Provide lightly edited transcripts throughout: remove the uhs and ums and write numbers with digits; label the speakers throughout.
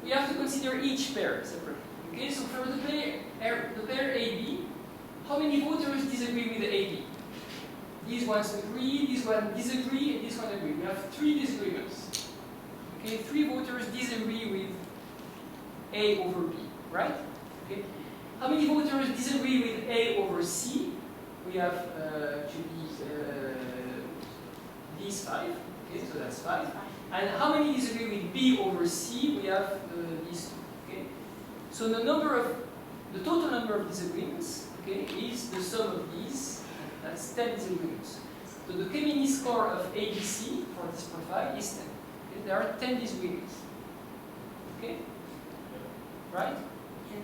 Speaker 1: we have to consider each pair separately. Okay, so for the pair AB, how many voters disagree with AB? These ones agree, this one disagree, and this one agree. We have 3 disagreements. Okay, 3 voters disagree with A over B, right? Okay. How many voters disagree with A over C? We have actually these 5. Okay, so that's 5. And how many disagree with B over C? We have these 2. Okay. So the total number of disagreements, okay, is the sum of these. That's 10 disagreements. So the Kemeny score of ABC for this profile is 10. Okay? There are 10 disagreements. Okay? Right? Yeah.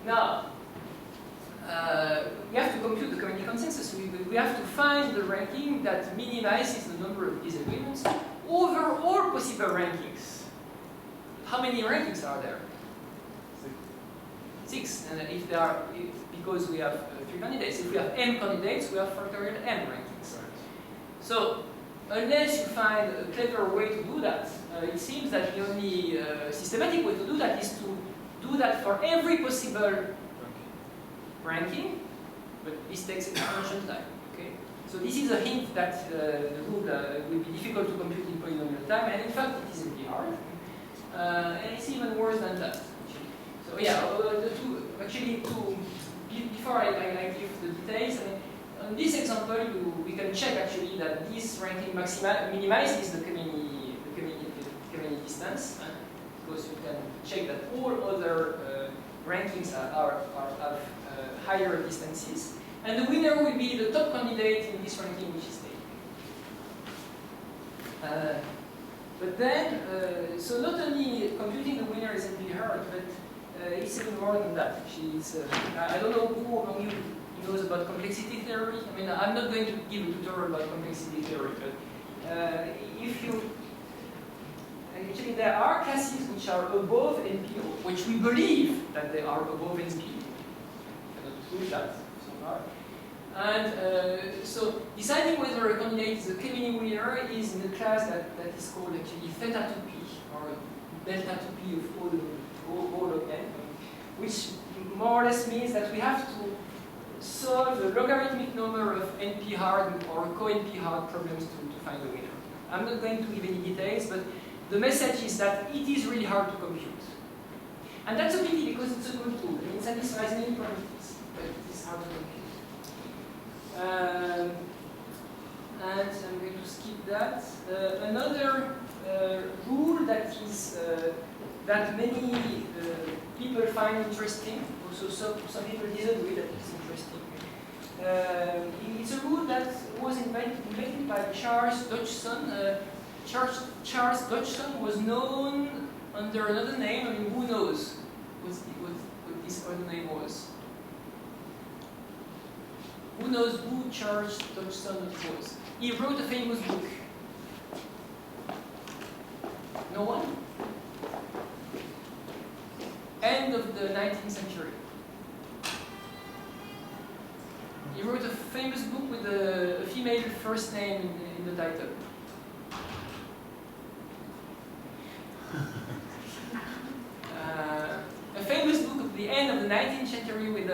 Speaker 1: Now, we have to compute the Kemeny consensus. We have to find the ranking that minimizes the number of disagreements over all possible rankings. How many rankings are there? 6. And if there are, because we have 3 candidates, if we have m candidates, we have factorial m rankings. So, unless you find a clever way to do that, it seems that the only systematic way to do that is to do that for every possible ranking, but this takes exponential time. Okay? So this is a hint that the rule will be difficult to compute in polynomial time, and in fact it is really hard. And it's even worse than that. So yeah, before I give the details, on this example, we can check actually that this ranking minimizes the Kemeny distance, because you can check that all other rankings have higher distances, and the winner will be the top candidate in this ranking, which is taken. But then, so not only computing the winner isn't really hard, but it's even more than that. I don't know who among you knows about complexity theory. I mean, I'm not going to give a tutorial about complexity theory, but if you actually there are classes which are above NP, which we believe that they are above NP. I cannot prove that so far. And so deciding whether a candidate is a Kemeny winner is in a class that is called actually theta to p, or delta to p of O log n, which more or less means that we have to solve the logarithmic number of NP hard or co-NP hard problems to find the winner. I'm not going to give any details, but the message is that it is really hard to compute. And that's a pity because it's a good tool. It satisfies many properties, but it is hard to compute. And I'm going to skip that. Another rule that is that many people find interesting, also some people disagree that it's interesting. It's a rule that was invented by Charles Dodgson. Charles Dodgson was known under another name. I mean, who knows what this other name was? Who knows who Charles Dodgson was? He wrote a famous book. No one? End of the 19th century. He wrote a famous book with a female first name in the title. A famous book at the end of the 19th century with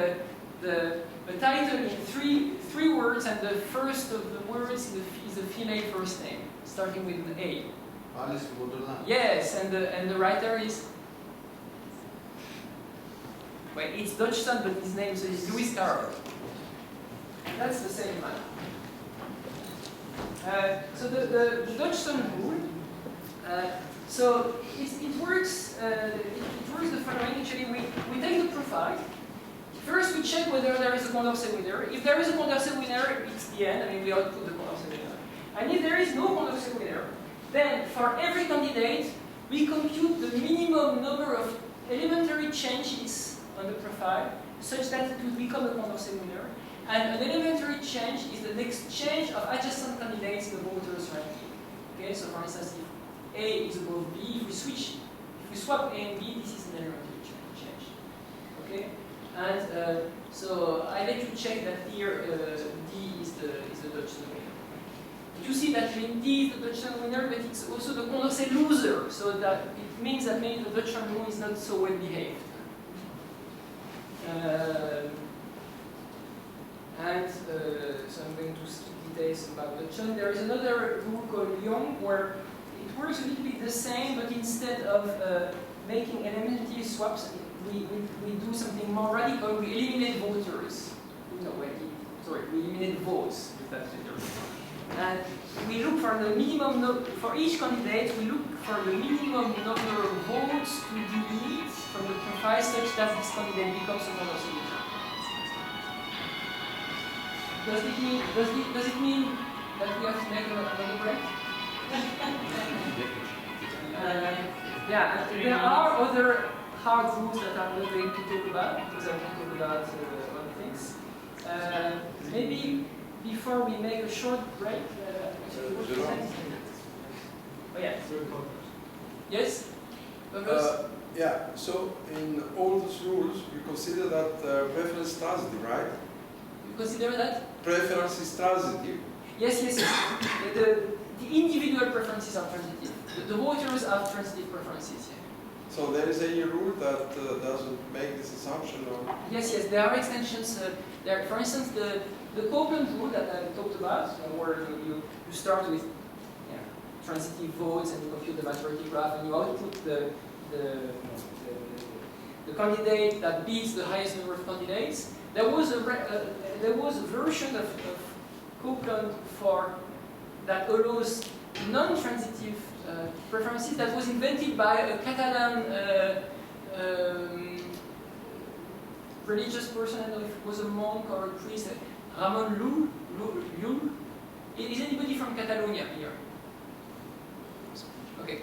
Speaker 1: the title in three words, and the first of the words is a female first name, starting with an A.
Speaker 2: Alice Wonderland.
Speaker 1: Yes, and the writer is. Well, it's Dodgson, but his name is Lewis Carroll. That's the same man. So the Dodgson rule. So it works. It works the following. Actually, we take the profile. First, we check whether there is a Condorcet winner. If there is a Condorcet winner, it's the end. I mean, we output the Condorcet winner. And if there is no Condorcet winner, then for every candidate, we compute the minimum number of elementary changes on the profile, such that it will become a Condorcet winner. And an elementary change is the next change of adjacent candidates in the voters ranking. Okay, so for instance, if A is above B, if we swap A and B, this is an elementary change. Okay, and so I let you check that here D is the Dodgson winner. you see that indeed the Dutchland winner, but it's also the Condorcet loser, so that it means that maybe the Dutchland rule is not so well behaved. So I'm going to skip details about Dutchland. There is another rule called Lyon where it works a little bit the same, but instead of making elementary swaps, we do something more radical. We eliminate voters. No, wait, sorry, we eliminate votes, if that's the term. And we look for the minimum, for each candidate, we look for the minimum number of votes to delete from the profile such that this candidate becomes a Condorcet winner. Does it mean that we have to make another break? Yeah, there are other hard rules that I'm not going to talk about, because I will talk about other things. Maybe before we make a short break, oh yeah. Yes?
Speaker 2: Yeah, so in all those rules, you consider that preference is transitive, right?
Speaker 1: You consider that?
Speaker 2: Preference is transitive.
Speaker 1: Yes, yes, yes. The individual preferences are transitive. The voters have transitive preferences. Yeah.
Speaker 2: So there is a rule that doesn't make this assumption? Or?
Speaker 1: Yes, yes, there are extensions. There, for instance, the Copeland rule that I talked about, where you start with transitive votes and you compute the maturity graph and you output the candidate that beats the highest number of candidates. There was a version of Copeland for that allows non-transitive preferences that was invented by a Catalan religious person. I don't know if it was a monk or a priest, Ramon Llull. Is anybody from Catalonia here? Okay.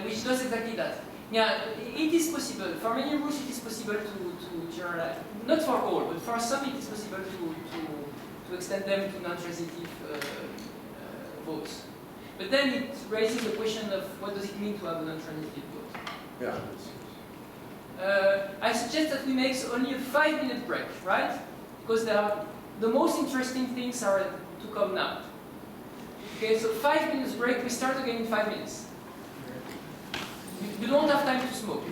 Speaker 1: Which does exactly that. Yeah, it is possible. For many rules, it is possible to generalize. Not for all, but for some, it is possible to extend them to non-transitive votes. But then it raises the question of what does it mean to have a non-transitive vote?
Speaker 2: Yeah.
Speaker 1: I suggest that we make only a 5-minute break, right? Because the most interesting things are to come now. Okay, so 5 minutes break, we start again in 5 minutes. You don't have time to smoke.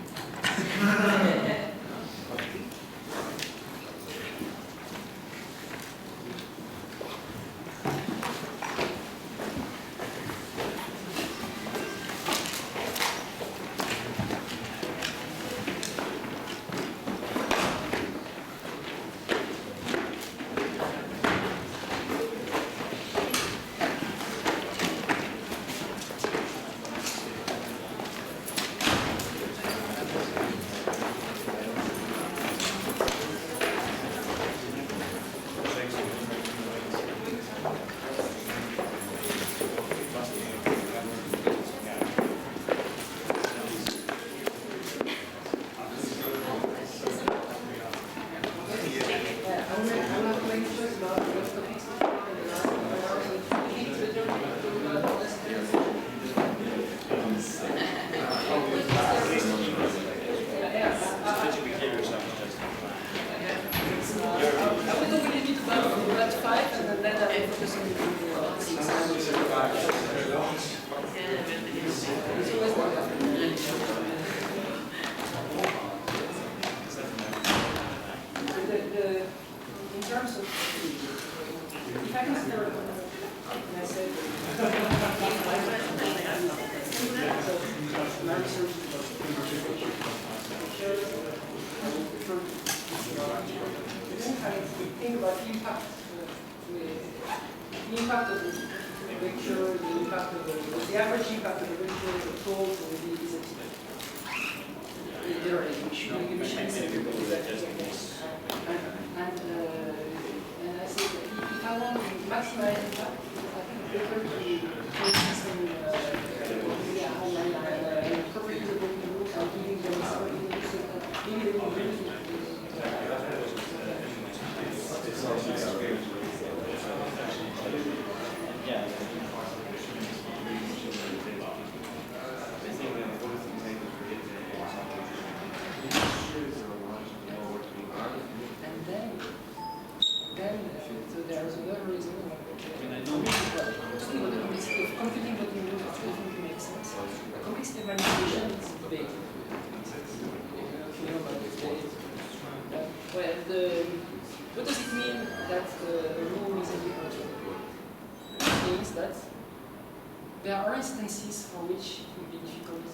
Speaker 1: there are instances for which it would be difficult to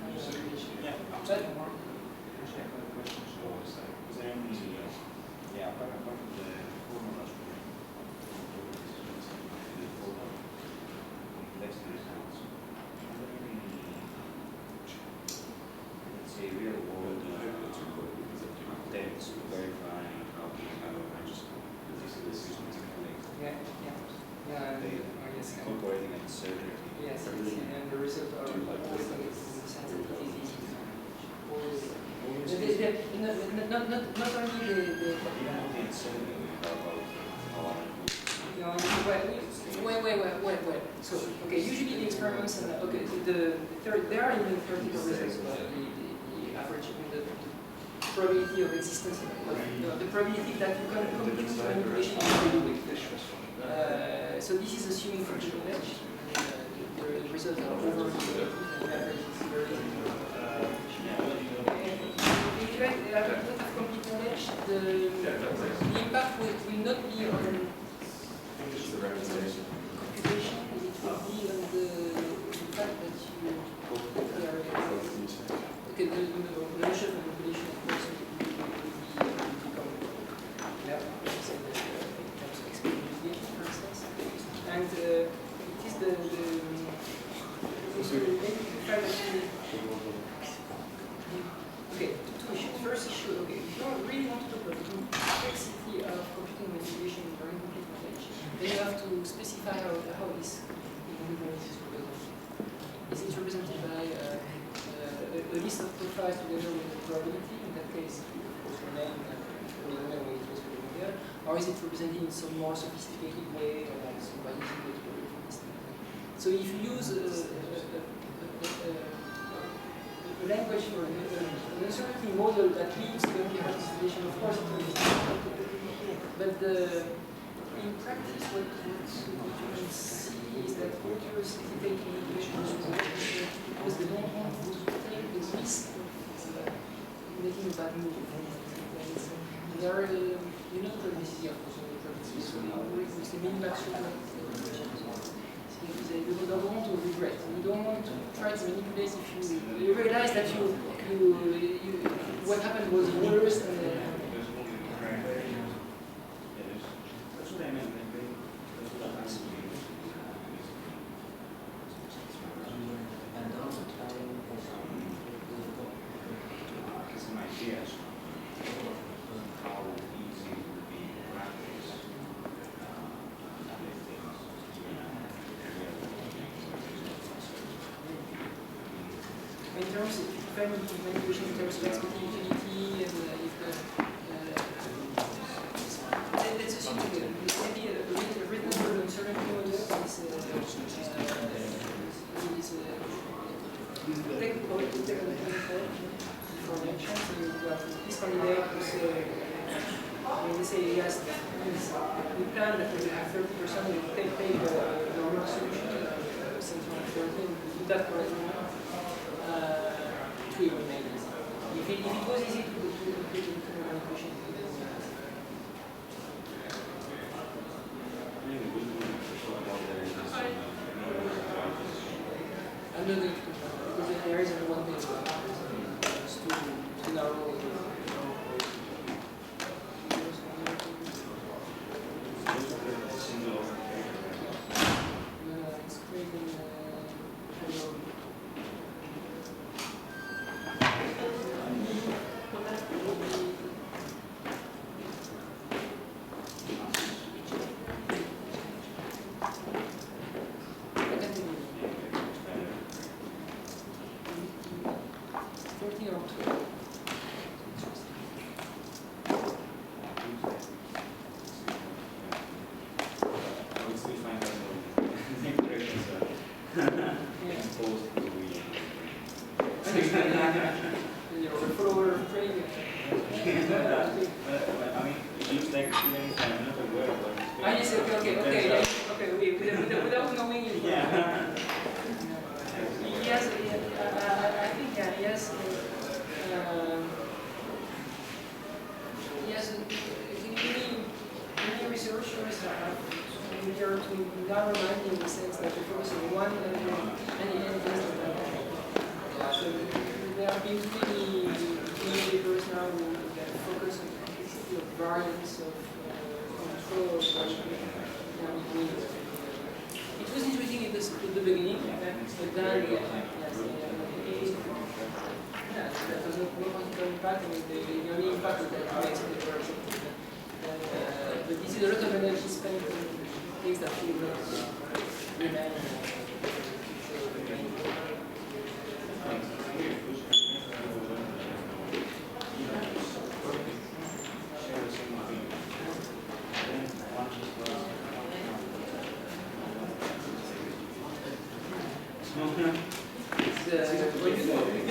Speaker 1: have a relation.
Speaker 3: Yeah,
Speaker 1: But
Speaker 3: actually, I have a question. So, is there any, apart from the formula, the total complexity results, are there any, let's say, real world attempts to verify how to have a register? This is the system to collect.
Speaker 1: Yes.
Speaker 3: Incorporating uncertainty.
Speaker 1: Yes, and the result are always sensitivity. Not only the
Speaker 3: But even with the uncertainty about how
Speaker 1: wait. So, okay, usually the experiments and there are even theoretical results about the average, the probability of existence, the probability that you can complete manipulation so this is assuming computer knowledge. The results are over and the average is very if you have a lot of complete knowledge, the impact will not be on computation, it will be on the fact that you the notion of manipulation, of course, will become in terms of experimentation, for instance. And it is the fact that two issues. First issue, if you really want to talk about the complexity of computing manipulation in very complete knowledge, then you have to specify how this is represented. Is it represented by a list of profiles together with the probability? In that case, of course, the name when it was there. Or is it represented in some more sophisticated way, like by using the probability system? So if you use a language for an uncertainty model that leaves the representation, of course, it will be difficult. But in practice, what you can see is that workers hesitate to manipulation because they don't want to take the risk of making a bad move. There are probability, of course, probability. So with the min-max you don't want to regret. You don't want to try to manipulate if you realize that what happened was worse than
Speaker 3: some ideas how easy it would be to practice
Speaker 1: in terms of manipulation, in terms of expectativity, and let's assume that maybe a reasonable uncertainty model is technical for mention. So you have this candidate who they say yes, we plan that we have 30% will take the normal solution, something like 30, we do that correctly. It will remain easy. If it was easy to complete the manipulation, I'm not going to because there is only one way to narrow it. It's creating without knowing it.
Speaker 3: Yeah.
Speaker 1: I think yes. Yes, many researchers are familiar to narrow-minded in the sense that we focus on one any test of that. So there have been many papers now who focus on the complexity of variance of control of it was intuitive at the beginning, but then that has no practical impact. I mean, the only impact is that it makes it very effective. But this is a lot of energy spent on things that will not remain. What do you do?